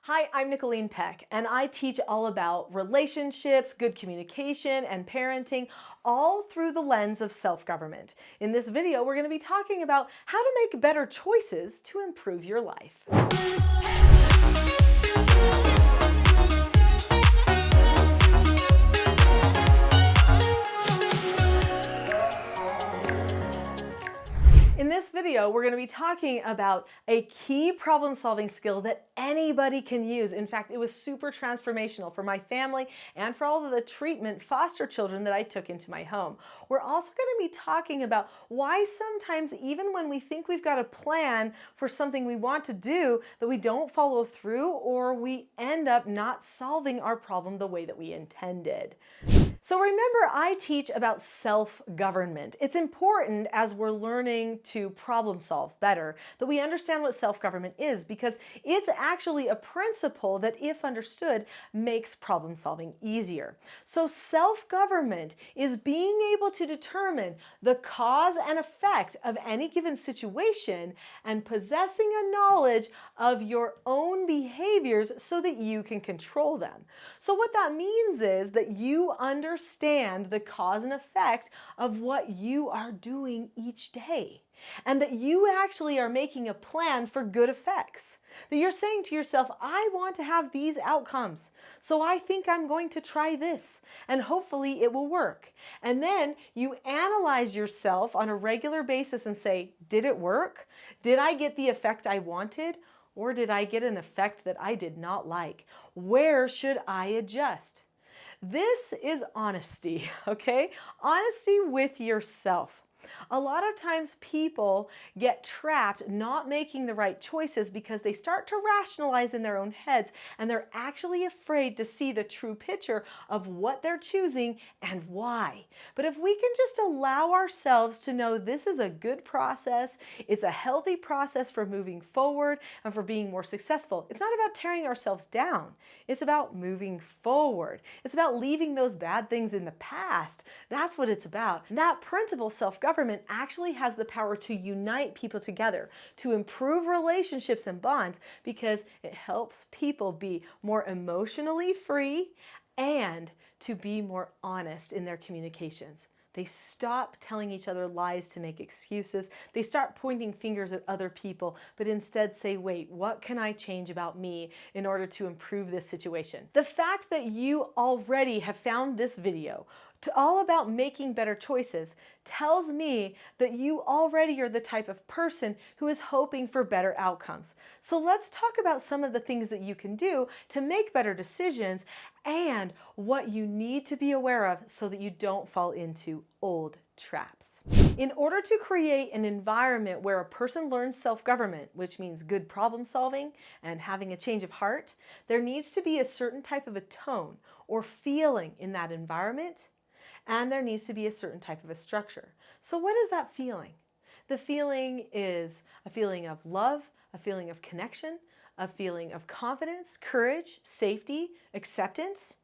Hi, I'm Nicholeen Peck, and I teach all about relationships, good communication, and parenting, all through the lens of self-government. In this video, we're going to be talking about how to make better choices to improve your life. In this video, we're going to be talking about a key problem-solving skill that anybody can use. In fact, it was super transformational for my family and for all of the treatment foster children that I took into my home. We're also going to be talking about why sometimes, even when we think we've got a plan for something we want to do, that we don't follow through or we end up not solving our problem the way that we intended. So remember, I teach about self-government. It's important as we're learning to problem solve better that we understand what self-government is, because it's actually a principle that, if understood, makes problem solving easier. So self-government is being able to determine the cause and effect of any given situation and possessing a knowledge of your own behaviors so that you can control them. So what that means is that you understand the cause and effect of what you are doing each day, and that you actually are making a plan for good effects. That you're saying to yourself, I want to have these outcomes, so I think I'm going to try this, and hopefully it will work. And then you analyze yourself on a regular basis and say, did it work? Did I get the effect I wanted? Or did I get an effect that I did not like? Where should I adjust? This is honesty, okay? Honesty with yourself. A lot of times people get trapped not making the right choices because they start to rationalize in their own heads, and they're actually afraid to see the true picture of what they're choosing and why. But if we can just allow ourselves to know this is a good process, it's a healthy process for moving forward and for being more successful. It's not about tearing ourselves down. It's about moving forward. It's about leaving those bad things in the past. That's what it's about. And that principle, self-government, actually has the power to unite people together, to improve relationships and bonds, because it helps people be more emotionally free and to be more honest in their communications. They stop telling each other lies to make excuses. They start pointing fingers at other people, but instead say, wait, what can I change about me in order to improve this situation? The fact that you already have found this video all about making better choices tells me that you already are the type of person who is hoping for better outcomes. So let's talk about some of the things that you can do to make better decisions and what you need to be aware of so that you don't fall into old traps. In order to create an environment where a person learns self-government, which means good problem solving and having a change of heart, there needs to be a certain type of a tone or feeling in that environment, and there needs to be a certain type of a structure. So what is that feeling? The feeling is a feeling of love, a feeling of connection, a feeling of confidence, courage, safety, acceptance,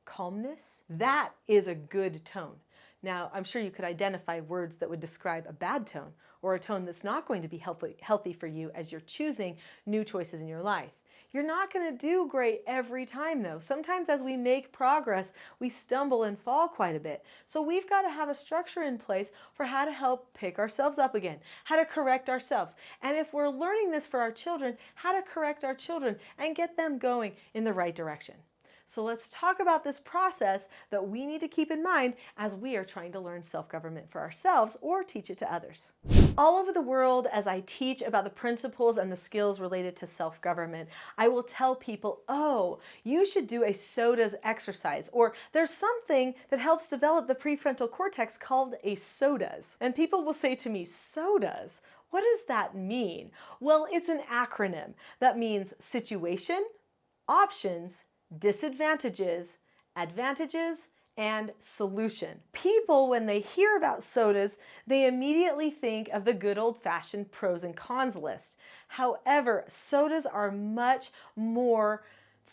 calmness. That is a good tone. Now, I'm sure you could identify words that would describe a bad tone or a tone that's not going to be healthy for you as you're choosing new choices in your life. You're not going to do great every time, though. Sometimes as we make progress, we stumble and fall quite a bit. So we've got to have a structure in place for how to help pick ourselves up again, how to correct ourselves. And if we're learning this for our children, how to correct our children and get them going in the right direction. So let's talk about this process that we need to keep in mind as we are trying to learn self-government for ourselves or teach it to others. All over the world, as I teach about the principles and the skills related to self-government, I will tell people, oh, you should do a SODAS exercise, or there's something that helps develop the prefrontal cortex called a SODAS. And people will say to me, SODAS? What does that mean? Well, it's an acronym that means situation, options, disadvantages, advantages, and solution. People, when they hear about SODAS, they immediately think of the good old-fashioned pros and cons list. However, SODAS are much more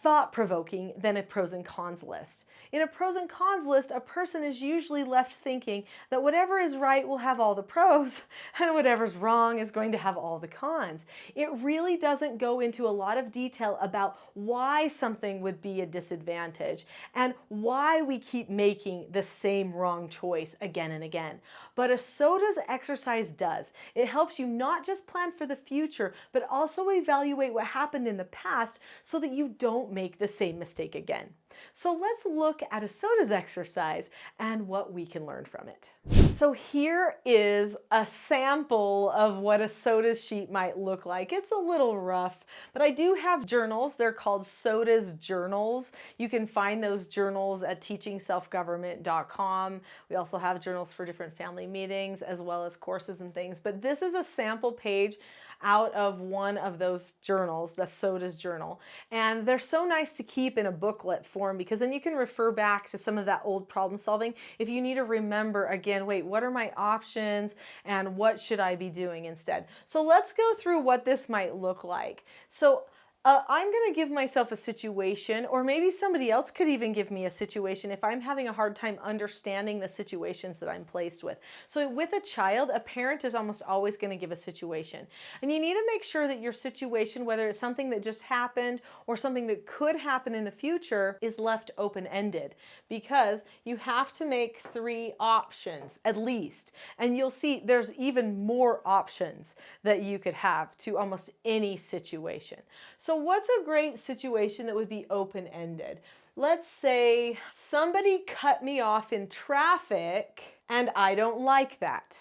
thought-provoking than a pros and cons list. In a pros and cons list, a person is usually left thinking that whatever is right will have all the pros and whatever's wrong is going to have all the cons. It really doesn't go into a lot of detail about why something would be a disadvantage and why we keep making the same wrong choice again and again. But a SOTA's exercise does. It helps you not just plan for the future, but also evaluate what happened in the past so that you don't make the same mistake again. So let's look at a SOTA's exercise and what we can learn from it. So here is a sample of what a SOTA's sheet might look like. It's a little rough, but I do have journals. They're called SOTA's journals. You can find those journals at teachingselfgovernment.com. We also have journals for different family meetings as well as courses and things, but this is a sample page out of one of those journals, the SOTA's journal. And they're so nice to keep in a booklet form because then you can refer back to some of that old problem solving if you need to remember again, wait, what are my options and what should I be doing instead? So let's go through what this might look like. So I'm going to give myself a situation, or maybe somebody else could even give me a situation if I'm having a hard time understanding the situations that I'm placed with. So with a child, a parent is almost always going to give a situation. And you need to make sure that your situation, whether it's something that just happened or something that could happen in the future, is left open-ended, because you have to make 3 options at least. And you'll see there's even more options that you could have to almost any situation. So what's a great situation that would be open-ended? Let's say somebody cut me off in traffic and I don't like that,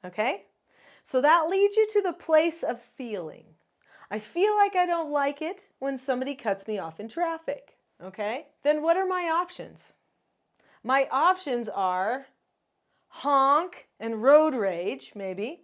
okay? So that leads you to the place of feeling. I feel like I don't like it when somebody cuts me off in traffic, okay? Then what are my options? My options are honk and road rage, maybe.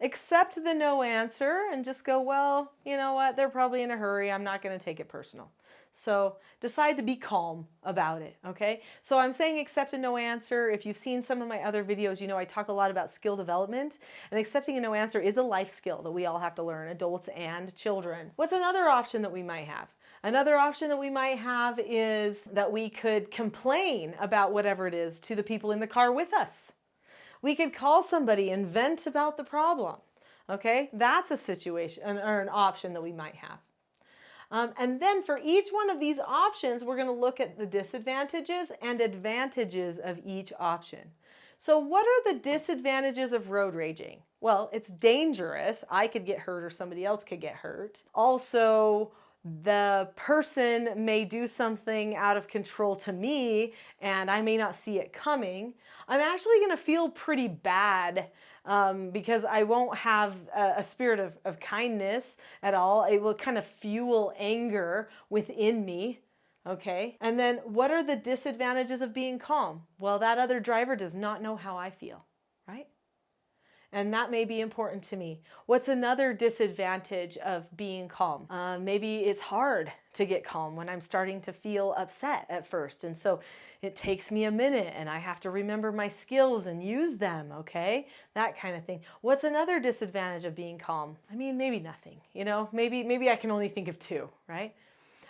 Accept the no answer and just go, well, you know what, they're probably in a hurry. I'm not going to take it personal. So decide to be calm about it, okay? So I'm saying accept a no answer. If you've seen some of my other videos, you know I talk a lot about skill development, and accepting a no answer is a life skill that we all have to learn, adults and children. What's another option that we might have? Another option that we might have is that we could complain about whatever it is to the people in the car with us. We could call somebody and vent about the problem, okay? That's a situation or an option that we might have. And then for each one of these options, we're going to look at the disadvantages and advantages of each option. So what are the disadvantages of road raging? Well, it's dangerous. I could get hurt or somebody else could get hurt. Also, the person may do something out of control to me and I may not see it coming. I'm actually going to feel pretty bad because I won't have a spirit of kindness at all. It will kind of fuel anger within me. Okay. And then what are the disadvantages of being calm? Well, that other driver does not know how I feel, right? And that may be important to me. What's another disadvantage of being calm? Maybe it's hard to get calm when I'm starting to feel upset at first. And so it takes me a minute and I have to remember my skills and use them, okay? That kind of thing. What's another disadvantage of being calm? I mean, maybe nothing, you know? Maybe I can only think of 2, right?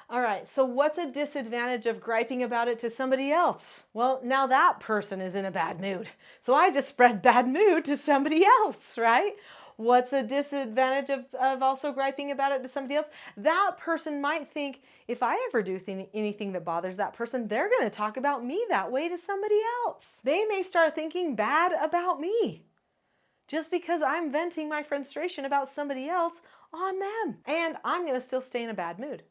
All right, so what's a disadvantage of griping about it to somebody else? Well, now that person is in a bad mood. So I just spread bad mood to somebody else, right? What's a disadvantage of also griping about it to somebody else? That person might think, if I ever do anything that bothers that person, they're going to talk about me that way to somebody else. They may start thinking bad about me just because I'm venting my frustration about somebody else on them. And I'm going to still stay in a bad mood.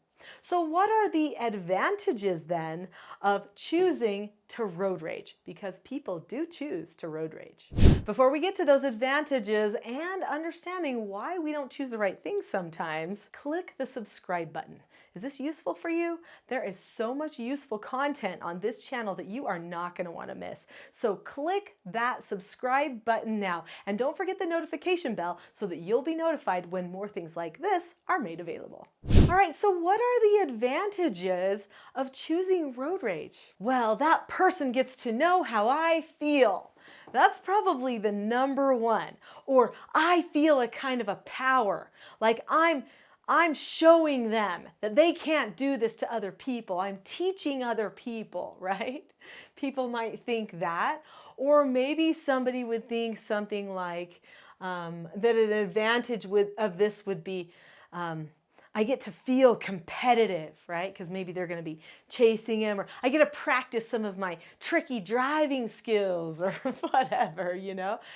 So what are the advantages then of choosing to road rage? Because people do choose to road rage. Before we get to those advantages and understanding why we don't choose the right things sometimes, click the subscribe button. Is this useful for you? There is so much useful content on this channel that you are not going to want to miss. So click that subscribe button now. And don't forget the notification bell so that you'll be notified when more things like this are made available. All right, so what are the advantages of choosing road rage? Well, that person gets to know how I feel. That's probably the number one. Or I feel a kind of a power, like I'm I'm showing them that they can't do this to other people. I'm teaching other people, right? People might think that. Or maybe somebody would think something like that an advantage of this would be I get to feel competitive, right? Because maybe they're going to be chasing him, or I get to practice some of my tricky driving skills or whatever,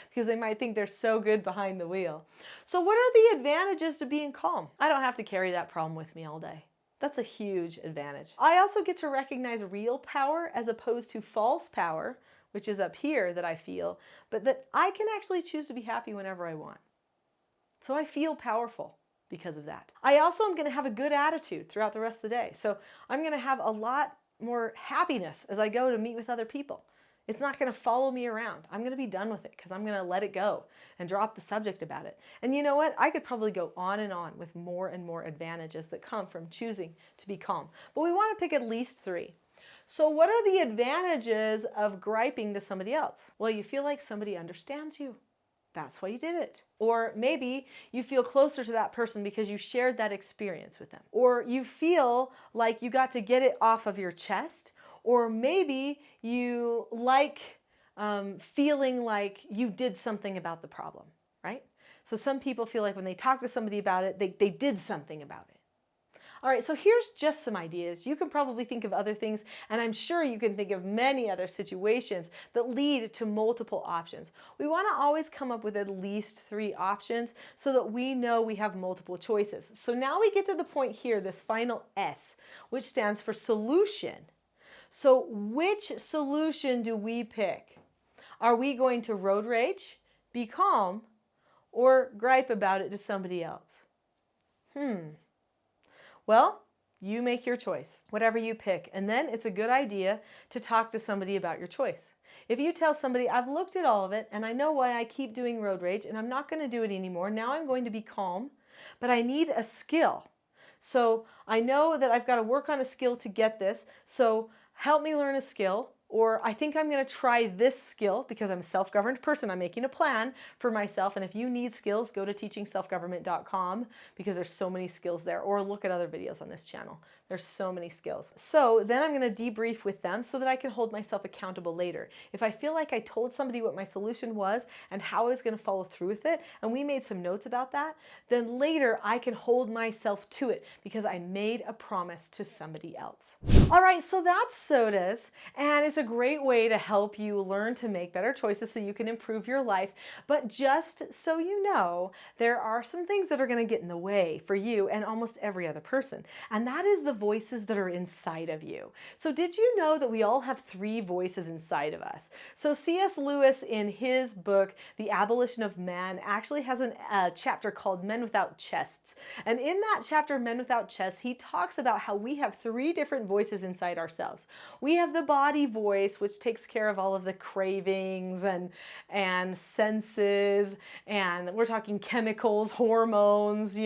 because they might think they're so good behind the wheel. So what are the advantages to being calm? I don't have to carry that problem with me all day. That's a huge advantage. I also get to recognize real power as opposed to false power, which is up here that I feel, but that I can actually choose to be happy whenever I want. So I feel powerful because of that. I also am going to have a good attitude throughout the rest of the day. So I'm going to have a lot more happiness as I go to meet with other people. It's not going to follow me around. I'm going to be done with it because I'm going to let it go and drop the subject about it. And you know what? I could probably go on and on with more and more advantages that come from choosing to be calm. But we want to pick at least 3. So what are the advantages of griping to somebody else? Well, you feel like somebody understands you. That's why you did it. Or maybe you feel closer to that person because you shared that experience with them. Or you feel like you got to get it off of your chest. Or maybe you like feeling like you did something about the problem, right? So some people feel like when they talk to somebody about it, they did something about it. All right, so here's just some ideas. You can probably think of other things, and I'm sure you can think of many other situations that lead to multiple options. We want to always come up with at least 3 options so that we know we have multiple choices. So now we get to the point here, this final S, which stands for solution. So which solution do we pick? Are we going to road rage, be calm, or gripe about it to somebody else? Well, you make your choice, whatever you pick, and then it's a good idea to talk to somebody about your choice. If you tell somebody, I've looked at all of it and I know why I keep doing road rage and I'm not going to do it anymore. Now I'm going to be calm, but I need a skill. So I know that I've got to work on a skill to get this. So help me learn a skill. Or I think I'm going to try this skill because I'm a self-governed person. I'm making a plan for myself. And if you need skills, go to teachingselfgovernment.com because there's so many skills there. Or look at other videos on this channel. There's so many skills. So then I'm going to debrief with them so that I can hold myself accountable later. If I feel like I told somebody what my solution was and how I was going to follow through with it, and we made some notes about that, then later I can hold myself to it because I made a promise to somebody else. All right, so that's sodas, and it's a great way to help you learn to make better choices so you can improve your life. But just so you know, there are some things that are going to get in the way for you and almost every other person, and that is the voices that are inside of you. So did you know that we all have 3 voices inside of us? So C.S. Lewis, in his book, The Abolition of Man, actually has a chapter called Men Without Chests. And in that chapter, Men Without Chests, he talks about how we have 3 different voices inside ourselves. We have the body voice, which takes care of all of the cravings and senses, and we're talking chemicals, hormones,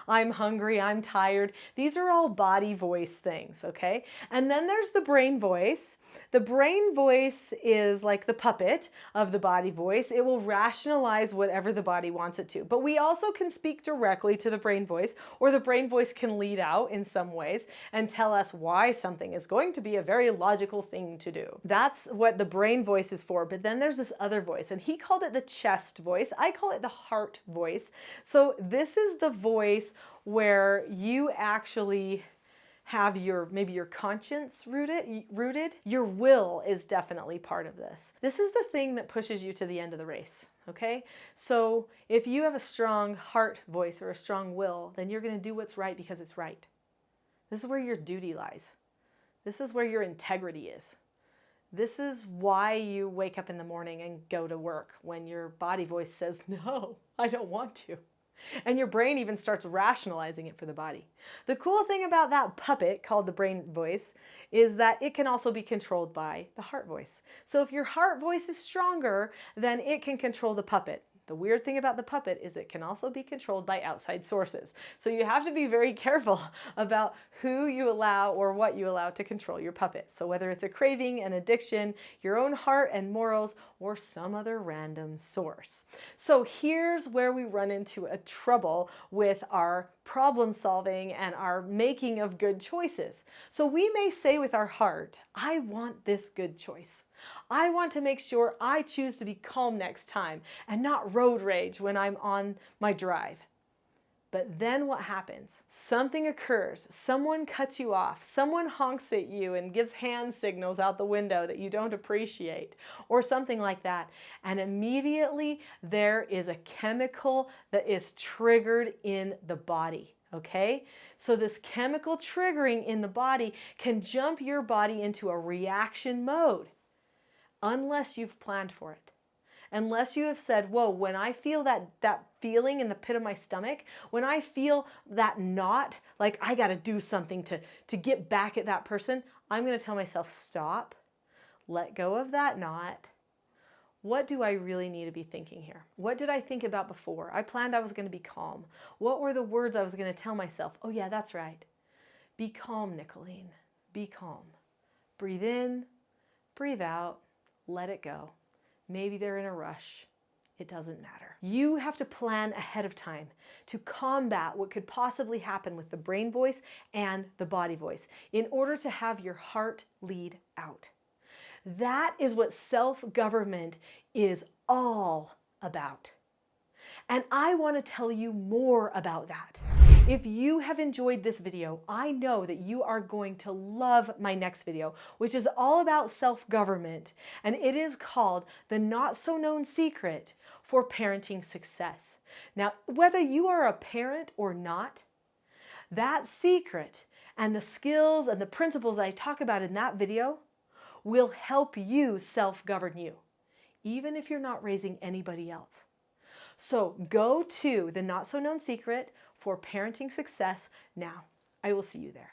I'm hungry, I'm tired. These are all body voice things, okay? And then there's the brain voice. The brain voice is like the puppet of the body voice. It will rationalize whatever the body wants it to. But we also can speak directly to the brain voice, or the brain voice can lead out in some ways and tell us why something is going to be a very logical thing to do. That's what the brain voice is for. But then there's this other voice, and he called it the chest voice. I call it the heart voice. So this is the voice where you actually have maybe your conscience rooted. Your will is definitely part of this. This is the thing that pushes you to the end of the race, okay? So if you have a strong heart voice or a strong will, then you're going to do what's right because it's right. This is where your duty lies. This is where your integrity is. This is why you wake up in the morning and go to work when your body voice says, no, I don't want to. And your brain even starts rationalizing it for the body. The cool thing about that puppet called the brain voice is that it can also be controlled by the heart voice. So if your heart voice is stronger, then it can control the puppet. the weird thing about the puppet is it can also be controlled by outside sources. So you have to be very careful about who you allow or what you allow to control your puppet. So whether it's a craving, an addiction, your own heart and morals, or some other random source. So here's where we run into a trouble with our problem solving and our making of good choices. So we may say with our heart, I want this good choice. I want to make sure I choose to be calm next time and not road rage when I'm on my drive. But then what happens? Something occurs. Someone cuts you off. Someone honks at you and gives hand signals out the window that you don't appreciate, or something like that. And immediately there is a chemical that is triggered in the body. Okay? So this chemical triggering in the body can jump your body into a reaction mode unless you've planned for it. Unless you have said, whoa, when I feel that feeling in the pit of my stomach, when I feel that knot, like I got to do something to get back at that person, I'm going to tell myself, stop, let go of that knot. What do I really need to be thinking here? What did I think about before? I planned I was going to be calm. What were the words I was going to tell myself? Oh yeah, that's right. Be calm, Nicholeen. Be calm. Breathe in, breathe out, let it go. Maybe they're in a rush. It doesn't matter. You have to plan ahead of time to combat what could possibly happen with the brain voice and the body voice in order to have your heart lead out. That is what self-government is all about. And I want to tell you more about that. If you have enjoyed this video, I know that you are going to love my next video, which is all about self-government, and it is called The Not So Known Secret for Parenting Success. Now, whether you are a parent or not, that secret and the skills and the principles that I talk about in that video will help you self-govern you, even if you're not raising anybody else. So go to The Not So Known Secret for Parenting Success now. I will see you there.